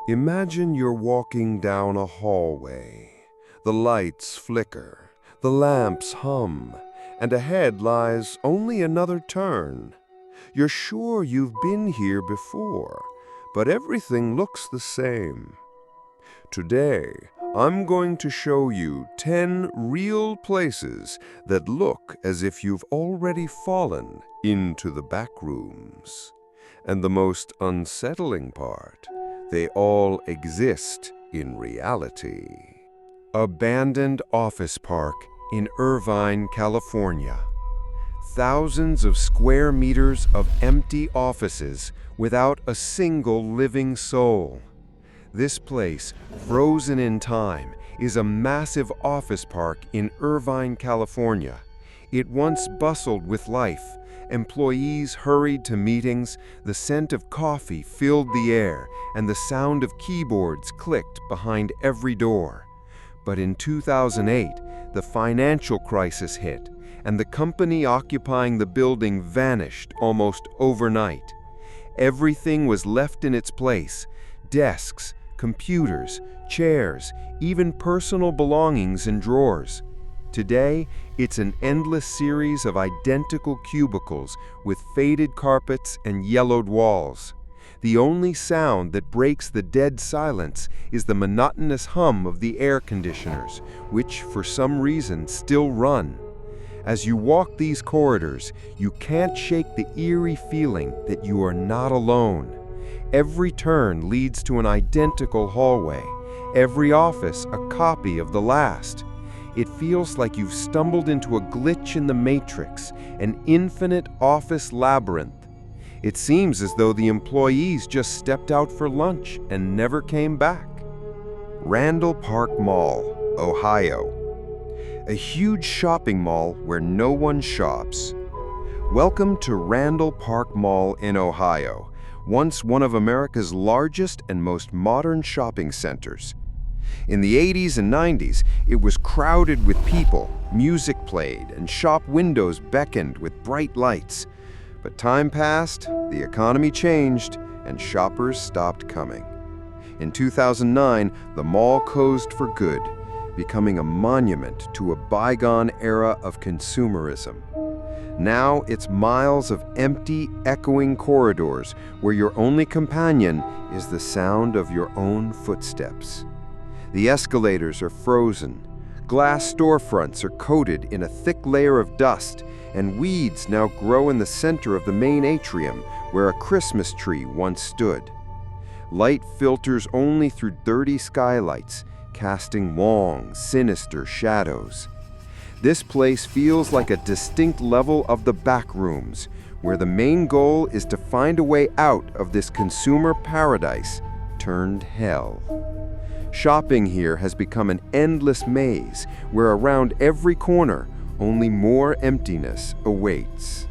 Imagine you're walking down a hallway. The lights flicker, the lamps hum, and ahead lies only another turn. You're sure you've been here before, but everything looks the same. Today, I'm going to show you 10 real places that look as if you've already fallen into the backrooms. And the most unsettling part, they all exist in reality. Abandoned office park in Irvine, California. Thousands of square meters of empty offices without a single living soul. This place, frozen in time, is a massive office park in Irvine, California. It once bustled with life. Employees hurried to meetings, the scent of coffee filled the air, and the sound of keyboards clicked behind every door. But in 2008, the financial crisis hit, and the company occupying the building vanished almost overnight. Everything was left in its place: desks, computers, chairs, even personal belongings in drawers. Today, it's an endless series of identical cubicles with faded carpets and yellowed walls. The only sound that breaks the dead silence is the monotonous hum of the air conditioners, which for some reason still run. As you walk these corridors, you can't shake the eerie feeling that you are not alone. Every turn leads to an identical hallway, every office a copy of the last. It feels like you've stumbled into a glitch in the matrix, an infinite office labyrinth. It seems as though the employees just stepped out for lunch and never came back. Randall Park Mall, Ohio. A huge shopping mall where no one shops. Welcome to Randall Park Mall in Ohio, once one of America's largest and most modern shopping centers. In the 80s and 90s, it was crowded with people, music played, and shop windows beckoned with bright lights. But time passed, the economy changed, and shoppers stopped coming. In 2009, the mall closed for good, becoming a monument to a bygone era of consumerism. Now it's miles of empty, echoing corridors where your only companion is the sound of your own footsteps. The escalators are frozen. Glass storefronts are coated in a thick layer of dust, and weeds now grow in the center of the main atrium where a Christmas tree once stood. Light filters only through dirty skylights, casting long, sinister shadows. This place feels like a distinct level of the backrooms, where the main goal is to find a way out of this consumer paradise turned hell. Shopping here has become an endless maze, where around every corner, only more emptiness awaits.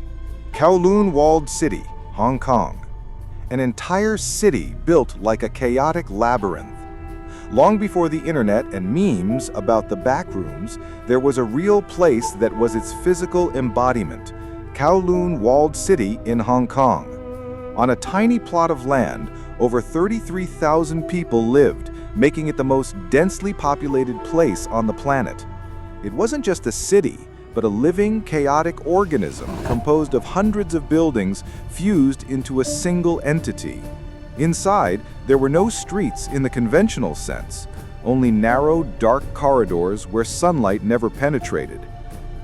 Kowloon Walled City, Hong Kong. An entire city built like a chaotic labyrinth. Long before the internet and memes about the backrooms, there was a real place that was its physical embodiment, Kowloon Walled City in Hong Kong. On a tiny plot of land, over 33,000 people lived, making it the most densely populated place on the planet. It wasn't just a city, but a living, chaotic organism composed of hundreds of buildings fused into a single entity. Inside, there were no streets in the conventional sense, only narrow, dark corridors where sunlight never penetrated.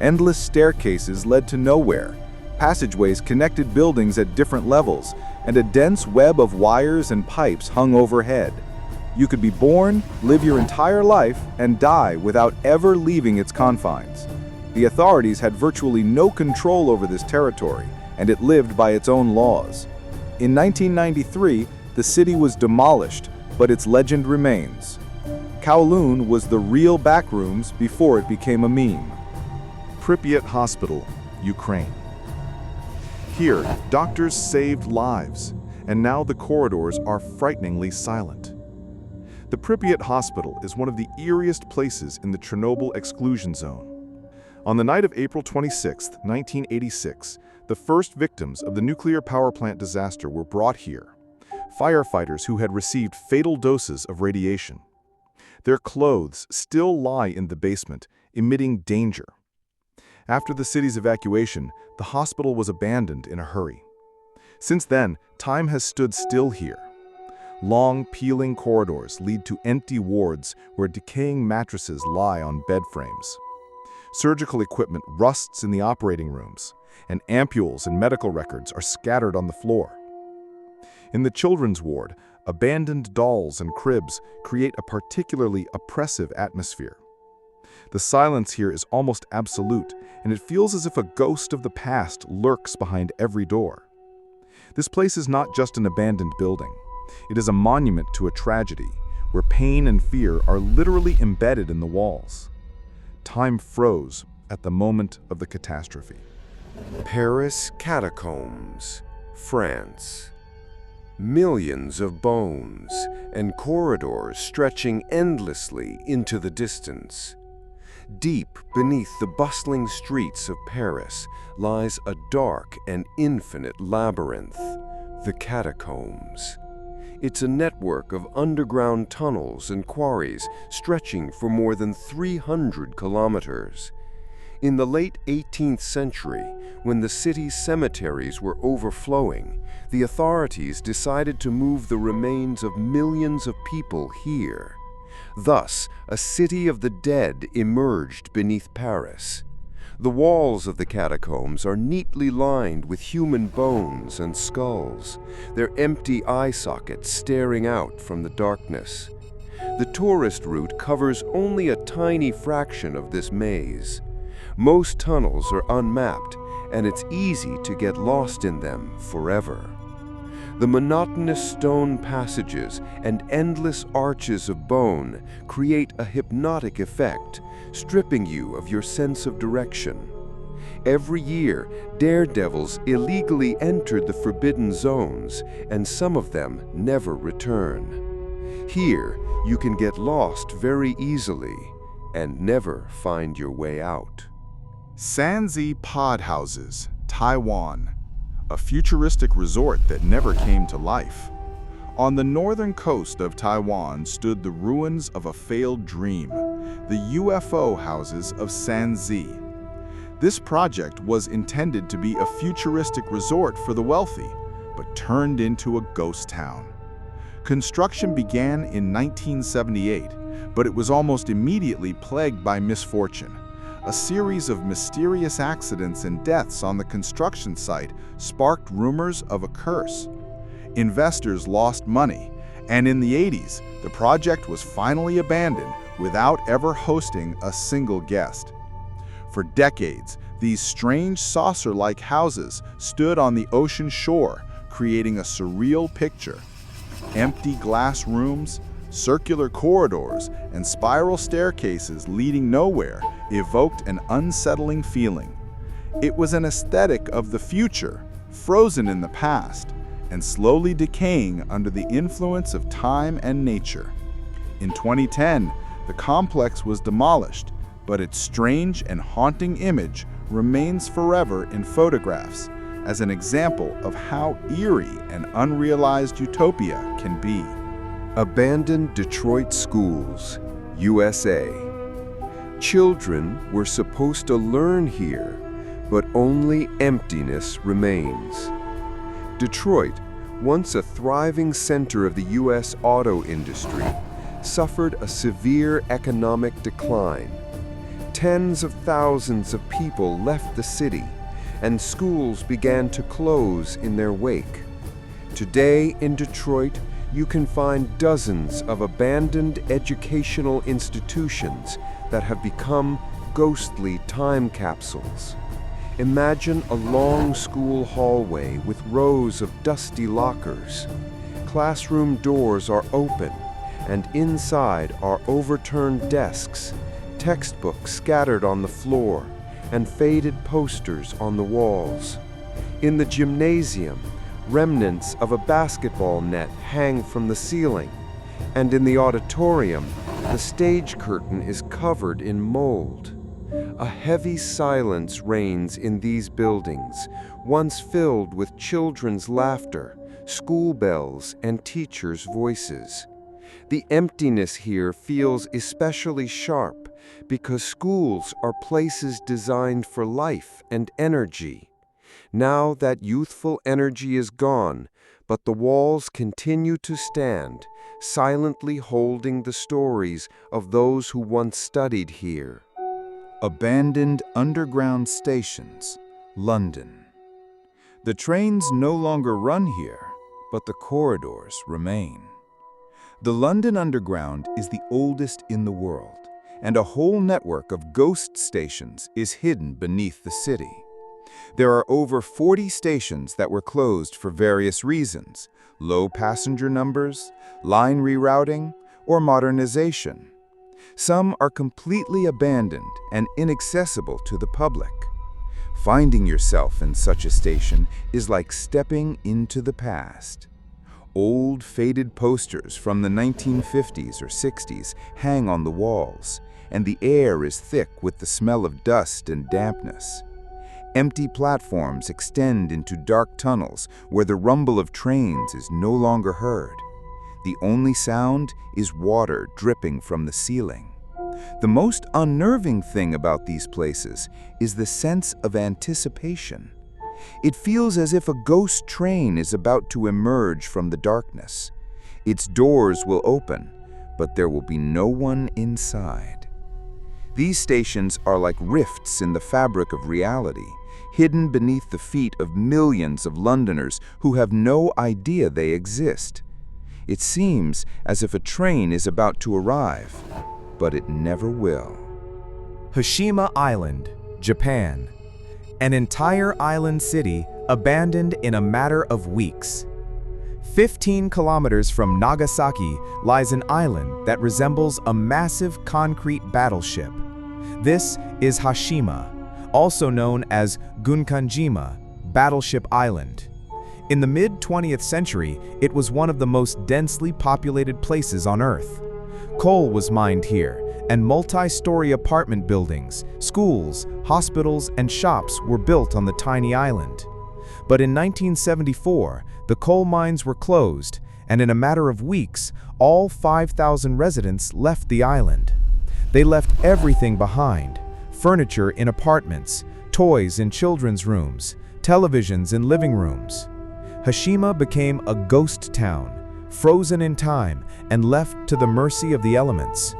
Endless staircases led to nowhere. Passageways connected buildings at different levels, and a dense web of wires and pipes hung overhead. You could be born, live your entire life, and die without ever leaving its confines. The authorities had virtually no control over this territory, and it lived by its own laws. In 1993, the city was demolished, but its legend remains. Kowloon was the real backrooms before it became a meme. Pripyat Hospital, Ukraine. Here, doctors saved lives, and now the corridors are frighteningly silent. The Pripyat Hospital is one of the eeriest places in the Chernobyl exclusion zone. On the night of April 26, 1986, the first victims of the nuclear power plant disaster were brought here. firefighters who had received fatal doses of radiation. Their clothes still lie in the basement, emitting danger. After the city's evacuation, the hospital was abandoned in a hurry. Since then, time has stood still here. Long, peeling corridors lead to empty wards where decaying mattresses lie on bed frames. Surgical equipment rusts in the operating rooms, and ampules and medical records are scattered on the floor. In the children's ward, abandoned dolls and cribs create a particularly oppressive atmosphere. The silence here is almost absolute, and it feels as if a ghost of the past lurks behind every door. This place is not just an abandoned building. It is a monument to a tragedy, where pain and fear are literally embedded in the walls. Time froze at the moment of the catastrophe. Paris Catacombs, France. Millions of bones and corridors stretching endlessly into the distance. Deep beneath the bustling streets of Paris lies a dark and infinite labyrinth, the catacombs. It's a network of underground tunnels and quarries stretching for more than 300 kilometers. In the late 18th century, when the city's cemeteries were overflowing, the authorities decided to move the remains of millions of people here. Thus, a city of the dead emerged beneath Paris. The walls of the catacombs are neatly lined with human bones and skulls, their empty eye sockets staring out from the darkness. The tourist route covers only a tiny fraction of this maze. Most tunnels are unmapped, and it's easy to get lost in them forever. The monotonous stone passages and endless arches of bone create a hypnotic effect, stripping you of your sense of direction. Every year, daredevils illegally entered the forbidden zones, and some of them never return. Here, you can get lost very easily and never find your way out. Sanzi Pod Houses, Taiwan, a futuristic resort that never came to life. On the northern coast of Taiwan stood the ruins of a failed dream, the UFO houses of Sanzi. This project was intended to be a futuristic resort for the wealthy, but turned into a ghost town. Construction began in 1978, but it was almost immediately plagued by misfortune. A series of mysterious accidents and deaths on the construction site sparked rumors of a curse. Investors lost money, and in the 80s, the project was finally abandoned without ever hosting a single guest. For decades, these strange saucer-like houses stood on the ocean shore, creating a surreal picture. Empty glass rooms, circular corridors, and spiral staircases leading nowhere evoked an unsettling feeling. It was an aesthetic of the future, frozen in the past, and slowly decaying under the influence of time and nature. In 2010, the complex was demolished, but its strange and haunting image remains forever in photographs as an example of how eerie and unrealized utopia can be. Abandoned Detroit schools, USA. Children were supposed to learn here, but only emptiness remains. Detroit, once a thriving center of the U.S. auto industry, suffered a severe economic decline. Tens of thousands of people left the city, and schools began to close in their wake. Today in Detroit, you can find dozens of abandoned educational institutions that have become ghostly time capsules. Imagine a long school hallway with rows of dusty lockers. Classroom doors are open, and inside are overturned desks, textbooks scattered on the floor, and faded posters on the walls. In the gymnasium, remnants of a basketball net hang from the ceiling, and in the auditorium, the stage curtain is covered in mold. A heavy silence reigns in these buildings, once filled with children's laughter, school bells, and teachers' voices. The emptiness here feels especially sharp because schools are places designed for life and energy. Now that youthful energy is gone, but the walls continue to stand, silently holding the stories of those who once studied here. Abandoned underground stations, London. The trains no longer run here, but the corridors remain. The London Underground is the oldest in the world, and a whole network of ghost stations is hidden beneath the city. There are over 40 stations that were closed for various reasons: low passenger numbers, line rerouting, or modernization. Some are completely abandoned and inaccessible to the public. Finding yourself in such a station is like stepping into the past. Old, faded posters from the 1950s or 60s hang on the walls, and the air is thick with the smell of dust and dampness. Empty platforms extend into dark tunnels where the rumble of trains is no longer heard. The only sound is water dripping from the ceiling. The most unnerving thing about these places is the sense of anticipation. It feels as if a ghost train is about to emerge from the darkness. Its doors will open, but there will be no one inside. These stations are like rifts in the fabric of reality, hidden beneath the feet of millions of Londoners who have no idea they exist. It seems as if a train is about to arrive, but it never will. Hashima Island, Japan. An entire island city abandoned in a matter of weeks. 15 kilometers from Nagasaki lies an island that resembles a massive concrete battleship. This is Hashima, also known as Gunkanjima, Battleship Island. In the mid-20th century, it was one of the most densely populated places on Earth. Coal was mined here, and multi-story apartment buildings, schools, hospitals, and shops were built on the tiny island. But in 1974, the coal mines were closed, and in a matter of weeks, all 5,000 residents left the island. They left everything behind: furniture in apartments, toys in children's rooms, televisions in living rooms. Hashima became a ghost town, frozen in time and left to the mercy of the elements.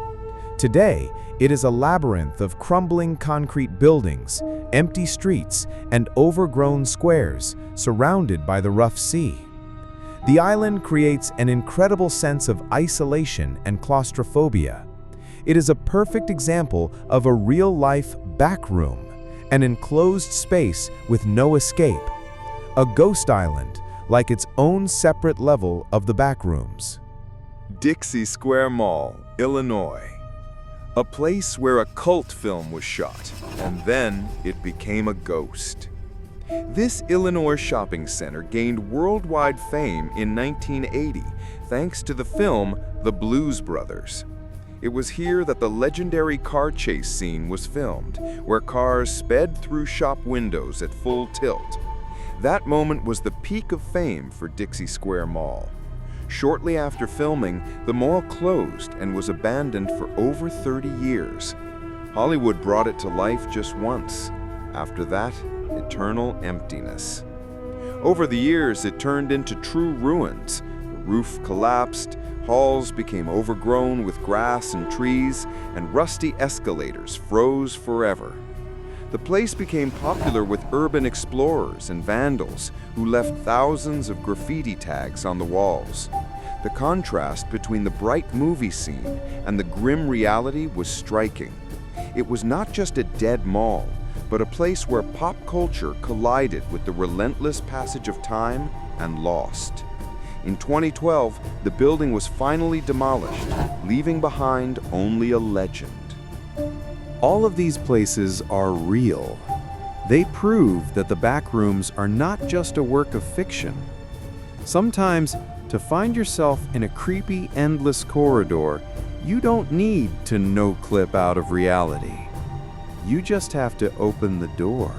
Today, it is a labyrinth of crumbling concrete buildings, empty streets, and overgrown squares surrounded by the rough sea. The island creates an incredible sense of isolation and claustrophobia. It is a perfect example of a real-life backroom, an enclosed space with no escape. A ghost island, like its own separate level of the backrooms. Dixie Square Mall, Illinois. A place where a cult film was shot, and then it became a ghost. This Illinois shopping center gained worldwide fame in 1980 thanks to the film The Blues Brothers. It was here that the legendary car chase scene was filmed, where cars sped through shop windows at full tilt. That moment was the peak of fame for Dixie Square Mall. Shortly after filming, the mall closed and was abandoned for over 30 years. Hollywood brought it to life just once. After that, eternal emptiness. Over the years, it turned into true ruins. The roof collapsed, halls became overgrown with grass and trees, and rusty escalators froze forever. The place became popular with urban explorers and vandals who left thousands of graffiti tags on the walls. The contrast between the bright movie scene and the grim reality was striking. It was not just a dead mall, but a place where pop culture collided with the relentless passage of time and lost. In 2012, the building was finally demolished, leaving behind only a legend. All of these places are real. They prove that the backrooms are not just a work of fiction. Sometimes, to find yourself in a creepy, endless corridor, you don't need to no-clip out of reality. You just have to open the door.